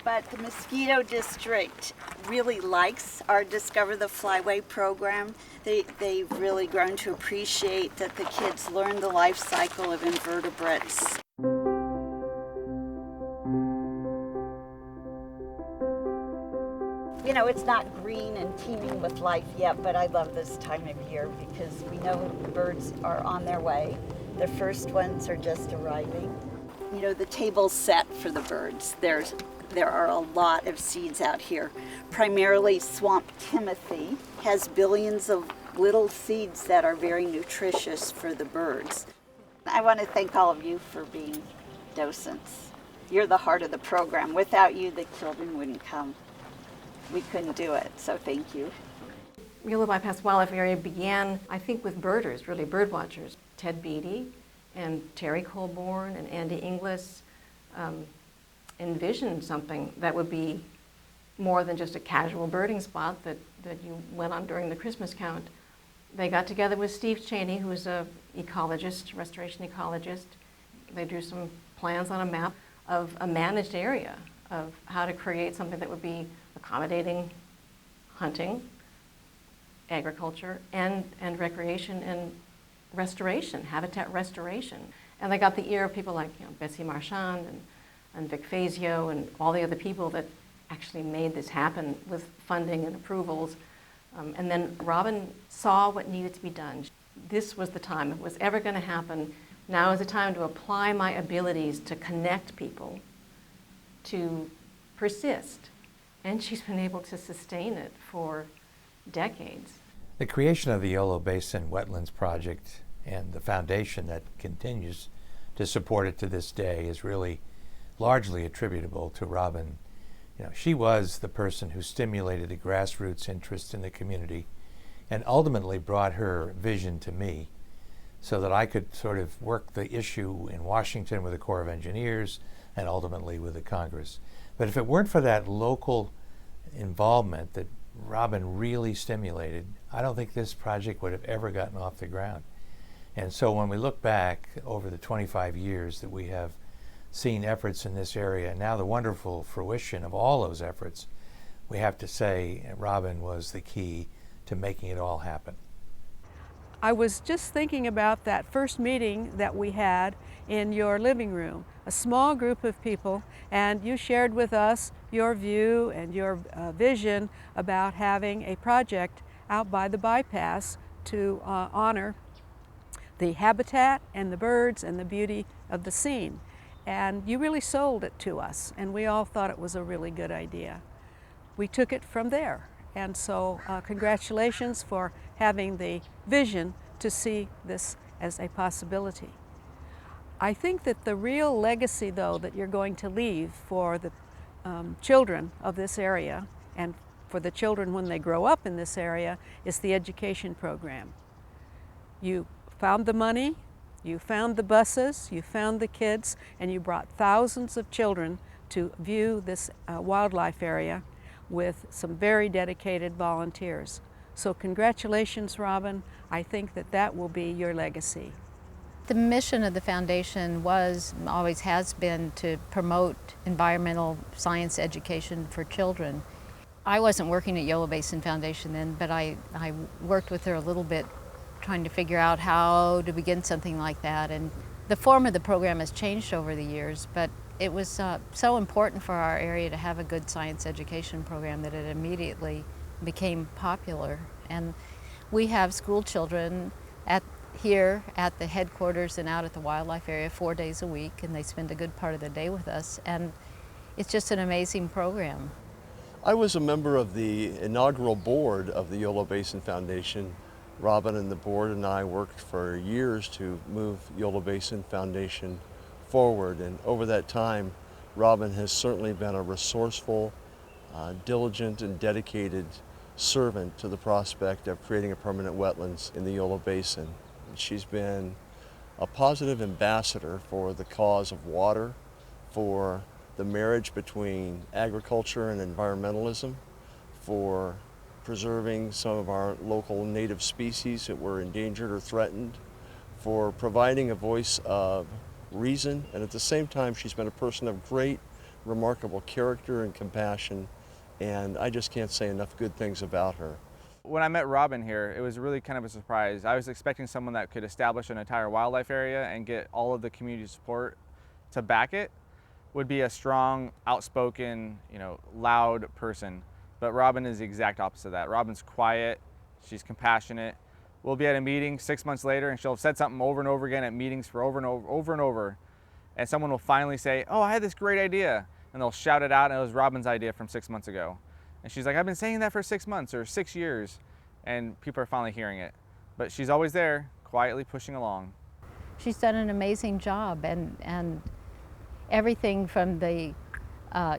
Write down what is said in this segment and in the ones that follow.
But the Mosquito District really likes our Discover the Flyway program. They've really grown to appreciate that the kids learn the life cycle of invertebrates. You know, it's not green and teeming with life yet, but I love this time of year because we know the birds are on their way. The first ones are just arriving. You know, the table's set for the birds. There are a lot of seeds out here. Primarily Swamp Timothy has billions of little seeds that are very nutritious for the birds. I want to thank all of you for being docents. You're the heart of the program. Without you, the children wouldn't come. We couldn't do it, so thank you. Yolo Bypass Wildlife Area began, I think, with birders, really bird watchers. Ted Beatty and Terry Colborn and Andy Inglis envisioned something that would be more than just a casual birding spot that you went on during the Christmas count. They got together with Steve Cheney, who is an ecologist, restoration ecologist. They drew some plans on a map of a managed area of how to create something that would be accommodating hunting, agriculture, and recreation and restoration, habitat restoration. And they got the ear of people like Betsy Marchand and Vic Fazio and all the other people that actually made this happen with funding and approvals. And then Robin saw what needed to be done. This was the time. If it was ever going to happen, now is the time to apply my abilities to connect people, to persist. And she's been able to sustain it for decades. The creation of the Yolo Basin Wetlands Project and the foundation that continues to support it to this day is really largely attributable to Robin. You know, she was the person who stimulated the grassroots interest in the community and ultimately brought her vision to me so that I could sort of work the issue in Washington with the Corps of Engineers and ultimately with the Congress. But if it weren't for that local involvement that Robin really stimulated, I don't think this project would have ever gotten off the ground. And so when we look back over the 25 years that we have seen efforts in this area, and now the wonderful fruition of all those efforts, we have to say Robin was the key to making it all happen. I was just thinking about that first meeting that we had in your living room, a small group of people, and you shared with us your view and your vision about having a project out by the bypass to honor the habitat and the birds and the beauty of the scene. And you really sold it to us, and we all thought it was a really good idea. We took it from there, and so congratulations for having the vision to see this as a possibility. I think that the real legacy, though, that you're going to leave for the children of this area and for the children when they grow up in this area is the education program. You found the money, you found the buses, you found the kids, and you brought thousands of children to view this wildlife area with some very dedicated volunteers. So congratulations, Robin. I think that that will be your legacy. The mission of the foundation always has been to promote environmental science education for children. I wasn't working at Yolo Basin Foundation then, but I worked with her a little bit trying to figure out how to begin something like that. And the form of the program has changed over the years, but it was so important for our area to have a good science education program that it immediately became popular. And we have school children here at the headquarters and out at the wildlife area 4 days a week, and they spend a good part of the day with us, and it's just an amazing program. I was a member of the inaugural board of the Yolo Basin Foundation. Robin and the board and I worked for years to move Yolo Basin Foundation forward, and over that time Robin has certainly been a resourceful, diligent and dedicated servant to the prospect of creating a permanent wetlands in the Yolo Basin. She's been a positive ambassador for the cause of water, for the marriage between agriculture and environmentalism, for preserving some of our local native species that were endangered or threatened, for providing a voice of reason, and at the same time she's been a person of great, remarkable character and compassion, and I just can't say enough good things about her. When I met Robin here, it was really kind of a surprise. I was expecting someone that could establish an entire wildlife area and get all of the community support to back it, would be a strong, outspoken, loud person. But Robin is the exact opposite of that. Robin's quiet, she's compassionate. We'll be at a meeting 6 months later and she'll have said something over and over again at meetings for over and over. And someone will finally say, "Oh, I had this great idea." And they'll shout it out, and it was Robin's idea from 6 months ago. And she's like, "I've been saying that for 6 months or 6 years." And people are finally hearing it. But she's always there, quietly pushing along. She's done an amazing job, and everything from the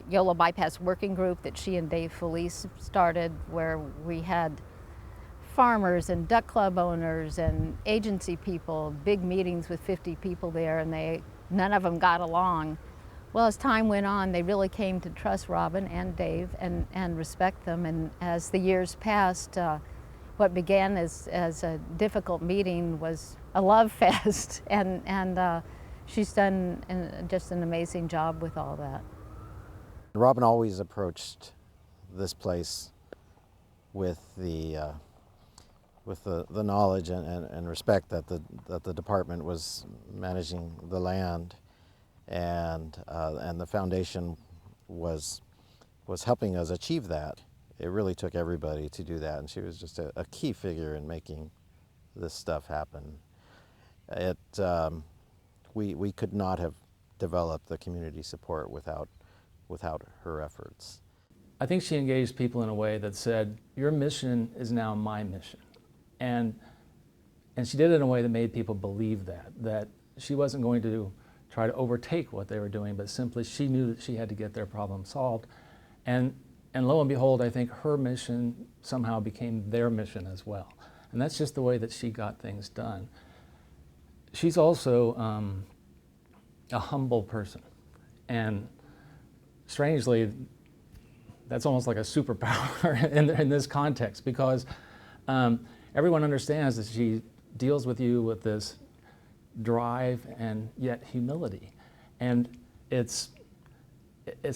Yolo Bypass Working Group that she and Dave Felice started, where we had farmers and duck club owners and agency people, big meetings with 50 people there, and none of them got along. Well, as time went on, they really came to trust Robin and Dave and respect them, and as the years passed, what began as a difficult meeting was a love fest, and she's done just an amazing job with all that. Robin always approached this place with the knowledge and respect that the department was managing the land, and the foundation was helping us achieve that. It really took everybody to do that, and she was just a key figure in making this stuff happen. We could not have developed the community support without her efforts. I think she engaged people in a way that said, "Your mission is now my mission," and she did it in a way that made people believe that she wasn't going to try to overtake what they were doing, but simply she knew that she had to get their problem solved, and lo and behold, I think her mission somehow became their mission as well. And that's just the way that she got things done. She's also a humble person. And strangely, that's almost like a superpower in this context, because everyone understands that she deals with you with this drive and yet humility. And it's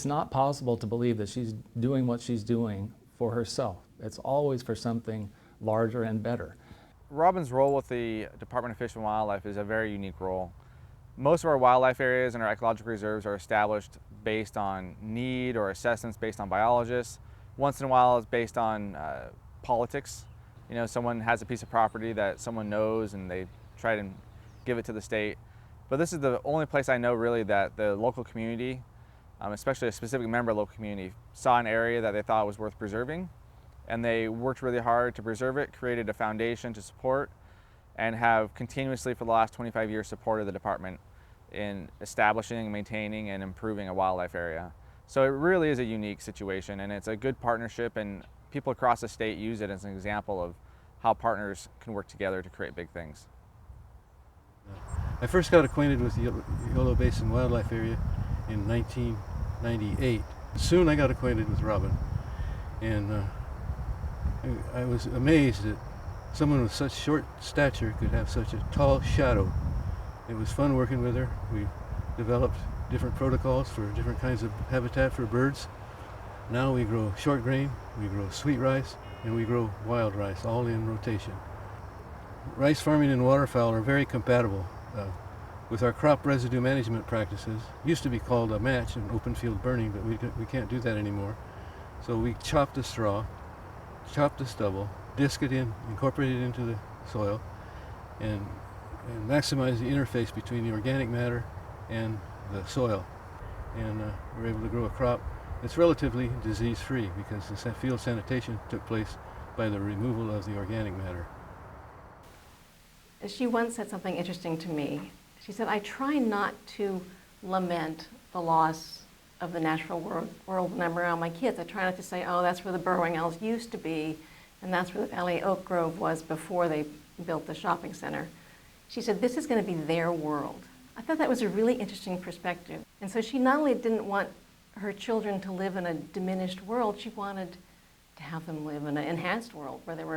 not possible to believe that she's doing what she's doing for herself. It's always for something larger and better. Robin's role with the Department of Fish and Wildlife is a very unique role. Most of our wildlife areas and our ecological reserves are established based on need or assessments based on biologists. Once in a while it's based on politics. Someone has a piece of property that someone knows and they try to give it to the state. But this is the only place I know really that the local community, especially a specific member of the local community, saw an area that they thought was worth preserving, and they worked really hard to preserve it, created a foundation to support, and have continuously for the last 25 years supported the department in establishing, maintaining, and improving a wildlife area. So it really is a unique situation, and it's a good partnership, and people across the state use it as an example of how partners can work together to create big things. I first got acquainted with the Yolo Basin Wildlife Area in 1998. Soon I got acquainted with Robin, and I was amazed that someone with such short stature could have such a tall shadow. It was fun working with her. We developed different protocols for different kinds of habitat for birds. Now we grow short grain, we grow sweet rice, and we grow wild rice, all in rotation. Rice farming and waterfowl are very compatible with our crop residue management practices. It used to be called a match and open field burning, but we can't do that anymore. So we chop the straw, chop the stubble, disc it in, incorporate it into the soil, and maximize the interface between the organic matter and the soil. And we're able to grow a crop that's relatively disease-free because the field sanitation took place by the removal of the organic matter. She once said something interesting to me. She said, "I try not to lament the loss of the natural world when I'm around my kids. I try not to say, oh, that's where the burrowing owls used to be, and that's where the Valley Oak Grove was before they built the shopping center." She said, this is going to be their world. I thought that was a really interesting perspective. And so she not only didn't want her children to live in a diminished world, she wanted to have them live in an enhanced world where there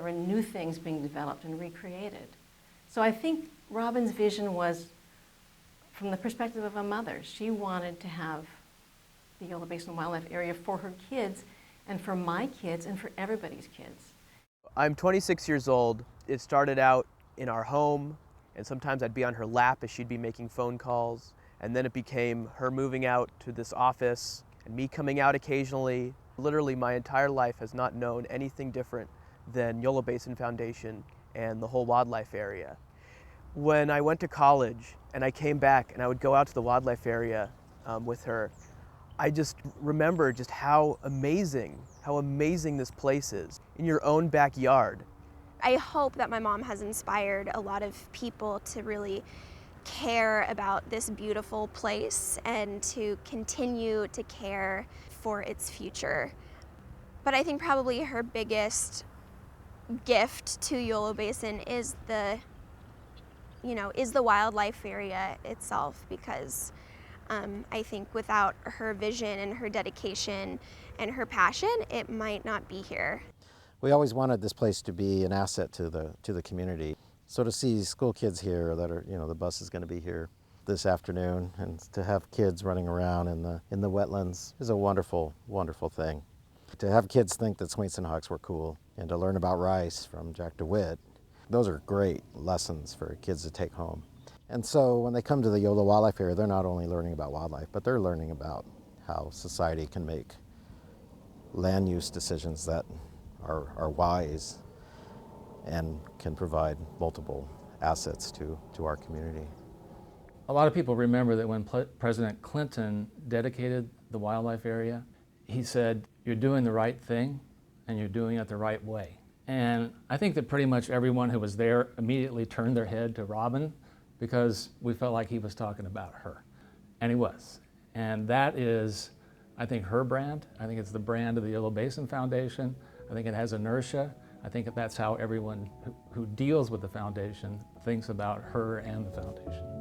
were new things being developed and recreated. So I think Robin's vision was from the perspective of a mother. She wanted to have the Yolo Basin Wildlife Area for her kids and for my kids and for everybody's kids. I'm 26 years old. It started out in our home, and sometimes I'd be on her lap as she'd be making phone calls. And then it became her moving out to this office and me coming out occasionally. Literally my entire life has not known anything different than Yolo Basin Foundation and the whole wildlife area. When I went to college and I came back and I would go out to the wildlife area with her, I just remember just how amazing this place is in your own backyard. I hope that my mom has inspired a lot of people to really care about this beautiful place and to continue to care for its future. But I think probably her biggest gift to Yolo Basin is the wildlife area itself, because I think without her vision and her dedication and her passion, it might not be here. We always wanted this place to be an asset to the community. So to see school kids here that are, the bus is going to be here this afternoon, and to have kids running around in the wetlands is a wonderful, wonderful thing. To have kids think that Swainson hawks were cool and to learn about rice from Jack DeWitt, those are great lessons for kids to take home. And so when they come to the Yolo Wildlife Area, they're not only learning about wildlife, but they're learning about how society can make land use decisions that are wise and can provide multiple assets to our community. A lot of people remember that when President Clinton dedicated the wildlife area, he said, "You're doing the right thing and you're doing it the right way." And I think that pretty much everyone who was there immediately turned their head to Robin, because we felt like he was talking about her. And he was. And that is, I think, her brand. I think it's the brand of the Yolo Basin Foundation. I think it has inertia. I think that's how everyone who deals with the foundation thinks about her and the foundation.